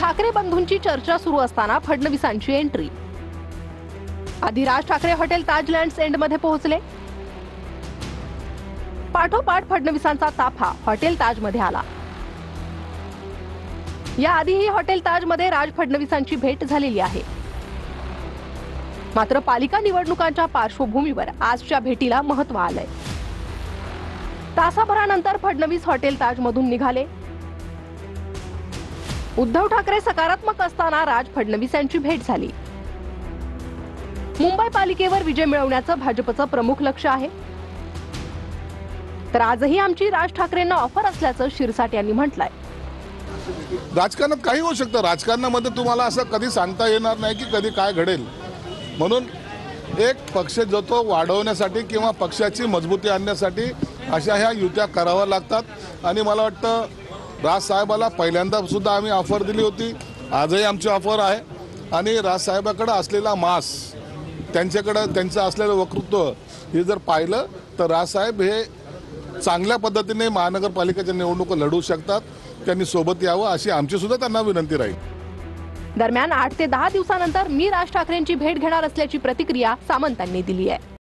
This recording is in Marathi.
ठाकरे बंधूंची चर्चा सुरू असताना फडणवीसांची एंट्री। आधी राज ठाकरे हॉटेल ताज लँड्स एंड मध्ये पोहोचले। पाठोपाठ फडणवीसांचा ताफा हॉटेल ताज मध्ये आला। याआधीही हॉटेल ताज मध्ये राज फडणवीसांची भेट झालेली आहे। मात्र पालिका निवडणुकांच्या पार्श्वभूमीवर आजच्या भेटीला महत्त्व आलंय। तासाभरानंतर फडणवीस हॉटेल ताज मधून निघाले। उद्धव ठाकरे सकारात्मक असताना राज फडणवीस यांची भेट झाली। मुंबई पालिकेवर विजय मिळवण्याचं भाजपचं प्रमुख लक्ष आहे। तर आजही आमची राज ठाकरेंना ऑफर असल्याचं शिरसाट यांनी म्हटलंय। राजकारणात काही होऊ शकतं। राजकारणामध्ये तुम्हाला असं कधी सांगता येणार नाही की कधी काय घडेल। म्हणून एक पक्ष जो तो वाढवण्यासाठी किंवा पक्षाची मजबूती आणण्यासाठी अशा ह्या युत्या कराव्या लागतात। आणि मला वाटतं राज साहेबाला पहिल्यांदा सुद्धा आम्ही ऑफर दिली होती, आजही आमची ऑफर आहे। आणि राज साहेबाकडे असलेला मास, त्यांच्याकडे त्यांचं असलेलं वक्तृत्व हे जर पाहिलं तर राज साहेब हे चांगल्या पद्धतीने महानगरपालिकेच्या निवडणुका लढवू शकतात। त्यांनी सोबत यावं अशी आमची सुद्धा त्यांना विनंती राहील। दरम्यान 8 ते 10 दिवसानंतर मी राज ठाकरेंची भेट घेणार असल्याची प्रतिक्रिया सामंतांनी दिली आहे।